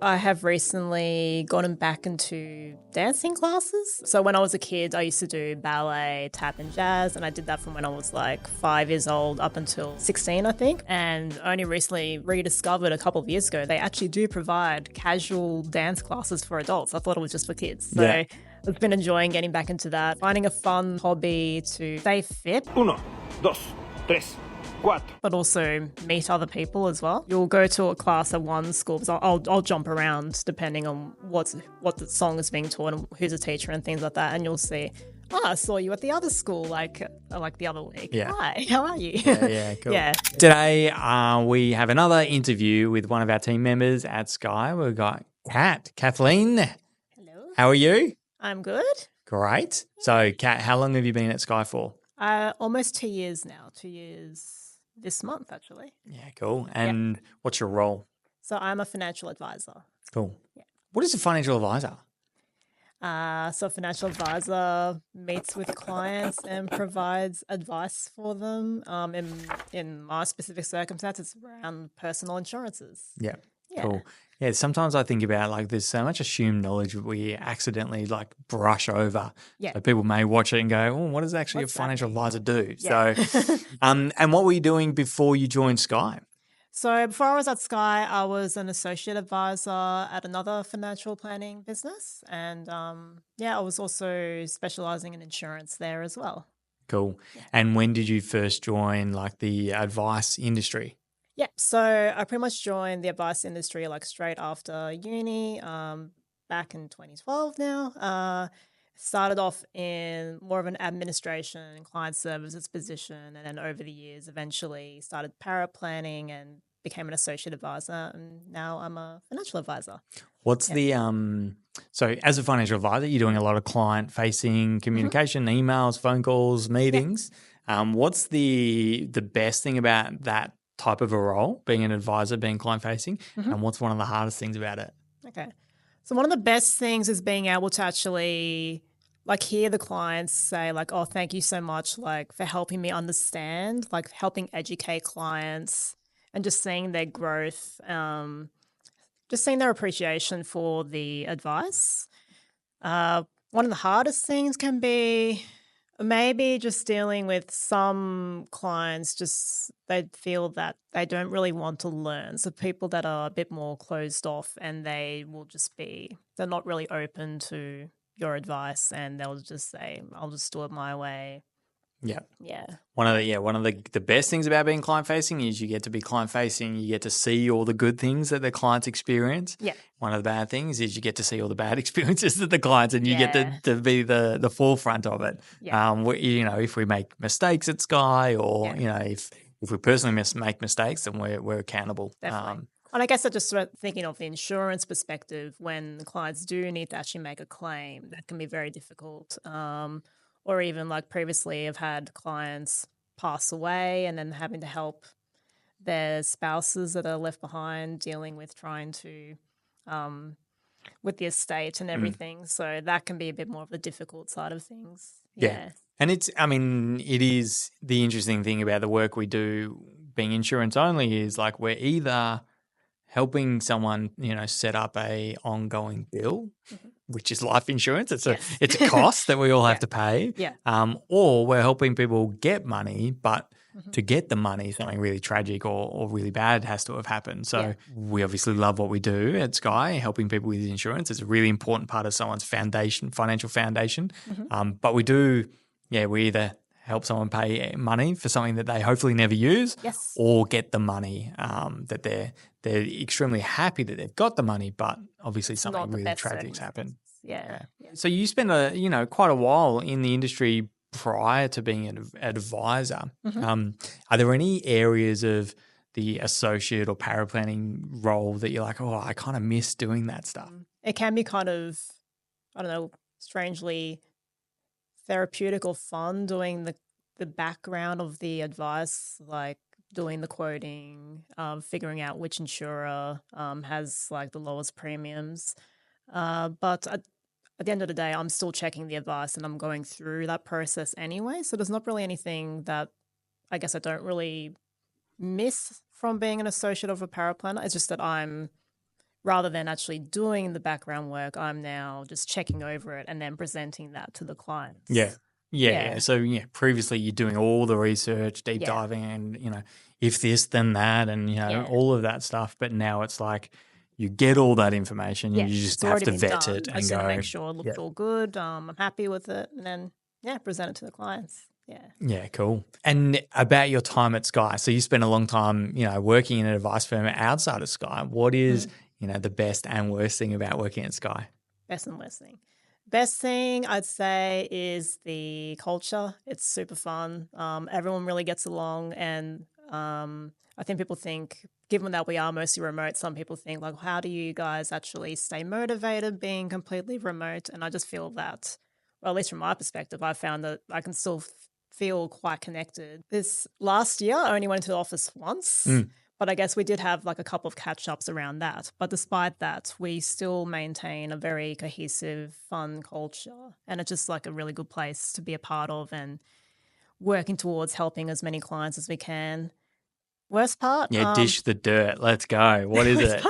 I have recently gotten back into dancing classes. So when I was a kid, I used to do ballet, tap and jazz, and I did that from when I was like 5 years old up until 16, I think. And only recently rediscovered a couple of years ago, they actually do provide casual dance classes for adults. I thought it was just for kids. So Yeah. I've been enjoying getting back into that, finding a fun hobby to stay fit, 1, 2, 3, 4. but also meet other people as well. You'll go to a class at one school, because I'll jump around depending on what the song is being taught and who's a teacher and things like that, and you'll see, oh, I saw you at the other school like the other week. Yeah. Hi, how are you? Yeah, cool. Yeah. Today, we have another interview with one of our team members at Skye. We've got Kathleen. Hello. How are you? I'm good. Great. So, Kat, how long have you been at Skye for? Almost 2 years now. 2 years this month, actually. Yeah, cool. And what's your role? So I'm a financial advisor. Cool. Yeah. What is a financial advisor? So a financial advisor meets with clients and provides advice for them. In my specific circumstances, around personal insurances. Yeah. Yeah. Cool. Yeah, sometimes I think about like there's so much assumed knowledge that we accidentally like brush over. Yeah. So people may watch it and go, oh, what does actually What's a that financial mean? advisor do? Yeah. So, and what were you doing before you joined Skye? So before I was at Skye, I was an associate advisor at another financial planning business, and I was also specializing in insurance there as well. Cool. And when did you first join like the advice industry? Yeah, so I pretty much joined the advice industry like straight after uni, back in 2012 now. Started off in more of an administration and client services position, and then over the years eventually started para planning and became an associate advisor, and now I'm a financial advisor. What's the so as a financial advisor, you're doing a lot of client facing communication, emails, phone calls, meetings. What's the best thing about that type of a role, being an advisor, being client facing, and what's one of the hardest things about it? Okay. So one of the best things is being able to actually like hear the clients say like, oh, thank you so much like for helping me understand, like helping educate clients and just seeing their growth, just seeing their appreciation for the advice. One of the hardest things can be maybe just dealing with some clients, just they feel that they don't really want to learn. So people that are a bit more closed off and they will just they're not really open to your advice and they'll just say, I'll just do it my way. Yeah. Yeah. One of the best things about being client facing is you get to be client facing, you get to see all the good things that the clients experience. Yeah. One of the bad things is you get to see all the bad experiences that the clients and you get to be the forefront of it. Yeah. If we make mistakes at Skye or, if we personally make mistakes, then we're accountable. Definitely. And I guess I just started thinking of the insurance perspective when the clients do need to actually make a claim. That can be very difficult. Or even like previously I've had clients pass away and then having to help their spouses that are left behind dealing with trying to, with the estate and everything. So that can be a bit more of the difficult side of things. Yeah. And it is the interesting thing about the work we do being insurance only is like we're either helping someone, set up a ongoing bill, which is life insurance. It's a cost that we all have to pay. Yeah. Or we're helping people get money, but to get the money, something really tragic or really bad has to have happened. So we obviously love what we do at Skye, helping people with insurance. It's a really important part of someone's financial foundation. But we do, we either help someone pay money for something that they hopefully never use, or get the money that they're extremely happy that they've got the money, but obviously something really tragic's happened. Yeah. So you spent quite a while in the industry prior to being an advisor. Are there any areas of the associate or paraplanning role that you're like, oh, I kind of miss doing that stuff? It can be kind of, I don't know, strangely therapeutic or fun doing the background of the advice, like doing the quoting, figuring out which insurer has like the lowest premiums. But at the end of the day, I'm still checking the advice and I'm going through that process anyway. So there's not really anything that I guess I don't really miss from being an associate of a paraplanner. It's just that I'm rather than actually doing the background work, I'm now just checking over it and then presenting that to the clients. Yeah. So previously you're doing all the research, deep Yeah. diving, and if this, then that, and Yeah. all of that stuff. But now it's like you get all that information, Yeah, you just it's have already to been vet done. it I and just go. want to make sure it looks all good. I'm happy with it, and then present it to the clients. Yeah, cool. And about your time at Skye, so you spent a long time, working in an advice firm outside of Skye. What is, the best and worst thing about working at Skye? Best and worst thing. Best thing I'd say is the culture. It's super fun. Everyone really gets along, and I think people think, given that we are mostly remote, some people think like, how do you guys actually stay motivated being completely remote? And I just feel that, well, at least from my perspective, I found that I can still feel quite connected. This last year, I only went to the office once. But I guess we did have like a couple of catch-ups around that. But despite that, we still maintain a very cohesive, fun culture. And it's just like a really good place to be a part of and working towards helping as many clients as we can. Worst part? Yeah, dish the dirt. Let's go. What is it?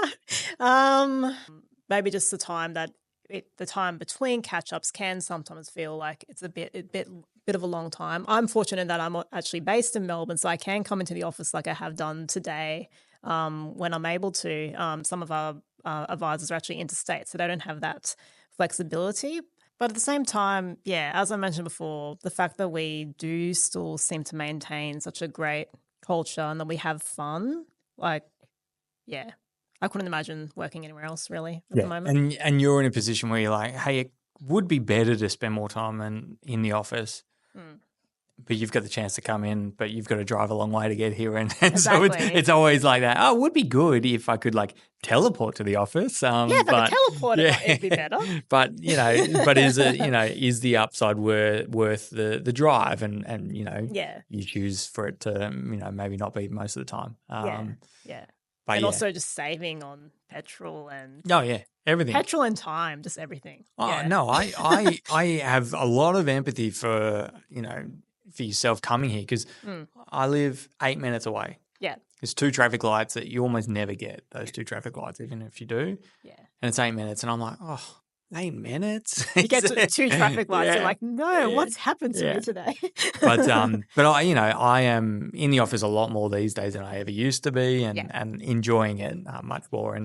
Maybe just the time the time between catch-ups can sometimes feel like it's a bit of a long time. I'm fortunate that I'm actually based in Melbourne, so I can come into the office like I have done today when I'm able to. Some of our advisors are actually interstate, so they don't have that flexibility. But at the same time, as I mentioned before, the fact that we do still seem to maintain such a great culture and that we have fun, I couldn't imagine working anywhere else really at the moment. And you're in a position where you're like, hey, it would be better to spend more time in the office, but you've got the chance to come in, but you've got to drive a long way to get here. And Exactly. So it's always like that. Oh, it would be good if I could like teleport to the office. If I could teleport, it'd be better. But, but is it, is the upside worth the drive? And you choose for it to, maybe not be most of the time. But also just saving on petrol and everything. Petrol and time, just everything. No, I have a lot of empathy for for yourself coming here because I live 8 minutes away. Yeah, there's 2 traffic lights that you almost never get. Those 2 traffic lights, even if you do. Yeah, and it's 8 minutes, and I'm like, 8 minutes. You get 2 traffic lights. You're like, no, what's happened to me today? but I am in the office a lot more these days than I ever used to be, and enjoying it much more.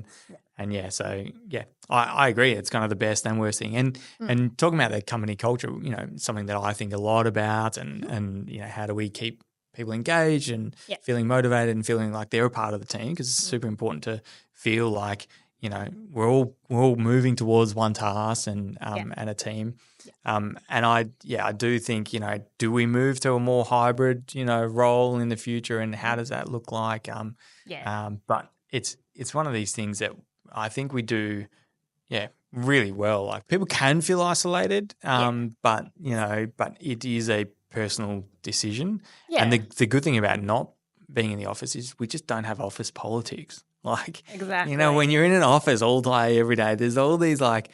I agree. It's kind of the best and worst thing. And talking about the company culture, something that I think a lot about, and how do we keep people engaged and feeling motivated and feeling like they're a part of the team, because it's super important to feel like we're all moving towards one task and a team. And I do think, do we move to a more hybrid, role in the future, and how does that look like? But it's one of these things that I think we do, really well. Like people can feel isolated, but it is a personal decision. And the good thing about not being in the office is we just don't have office politics. Like, exactly. When you're in an office all day, every day, there's all these like,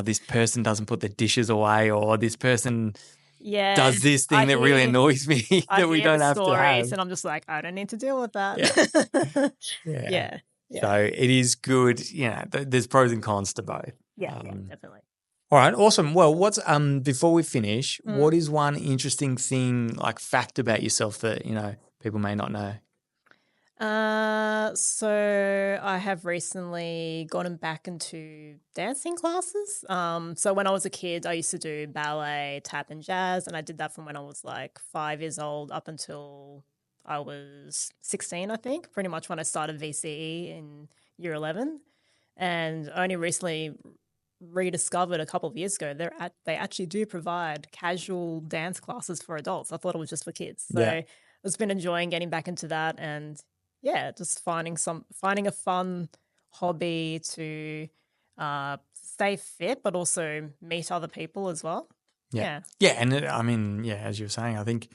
this person doesn't put the dishes away, or this person does this thing that really annoys me that we don't have to have. And I'm just like, I don't need to deal with that. Yeah. So it is good. There's pros and cons to both. Yeah, definitely. All right, awesome. Well, what's before we finish, what is one interesting thing, like fact about yourself that people may not know? So I have recently gotten back into dancing classes. So when I was a kid, I used to do ballet, tap, and jazz, and I did that from when I was like 5 years old up until I was 16, I think, pretty much when I started VCE in year 11. And only recently rediscovered a couple of years ago, they actually do provide casual dance classes for adults. I thought it was just for kids. So I've just been enjoying getting back into that, and just finding a fun hobby to stay fit, but also meet other people as well. And as you were saying, I think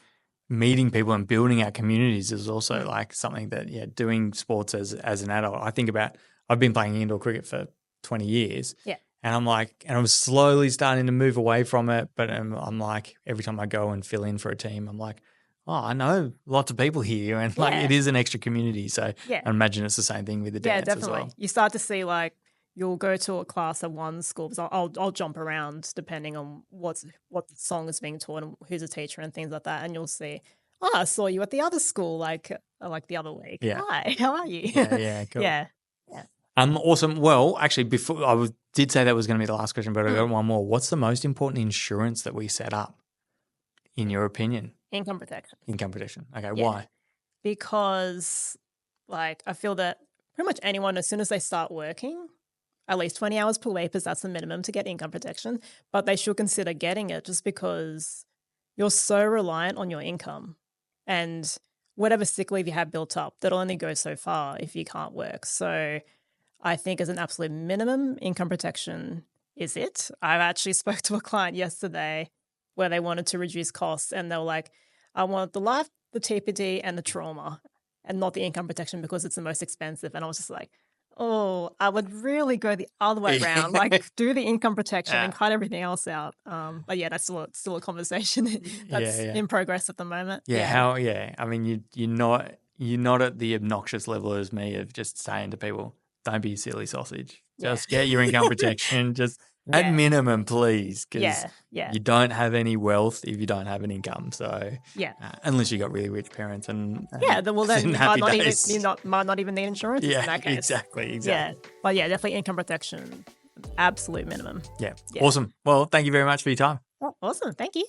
meeting people and building our communities is also like something that doing sports as an adult. I think about, I've been playing indoor cricket for 20 years. And I'm like, and I'm slowly starting to move away from it. But I'm like, every time I go and fill in for a team, I'm like, I know lots of people here, and like it is an extra community. So I imagine it's the same thing with the dance as well. You start to see like you'll go to a class at one school because I'll jump around depending on what song is being taught and who's a teacher and things like that, and you'll see, oh, I saw you at the other school like the other week. Yeah. Hi, how are you? Yeah, cool. Yeah. Awesome. Well, actually, before did say that was going to be the last question, but I got one more. What's the most important insurance that we set up, in your opinion? Income protection. Income protection. Okay, Yeah. why? Because, like, I feel that pretty much anyone, as soon as they start working, at least 20 hours per week, because that's the minimum to get income protection, but they should consider getting it just because you're so reliant on your income. And whatever sick leave you have built up, that'll only go so far if you can't work. So I think as an absolute minimum, income protection is it. I actually spoke to a client yesterday where they wanted to reduce costs and they were like, I want the life, the TPD and the trauma and not the income protection because it's the most expensive. And I was just like, oh, I would really go the other way around, like do the income protection and cut everything else out. But yeah, that's still a conversation that's in progress at the moment. I mean, you're not at the obnoxious level as me of just saying to people, don't be a silly sausage. Just get your income protection. Just at minimum, please, because you don't have any wealth if you don't have an income. So unless you got really rich parents and well then you might not even need insurance in that case. Exactly. Yeah, but definitely income protection, absolute minimum. Yeah. Awesome. Well, thank you very much for your time. Oh, awesome. Thank you.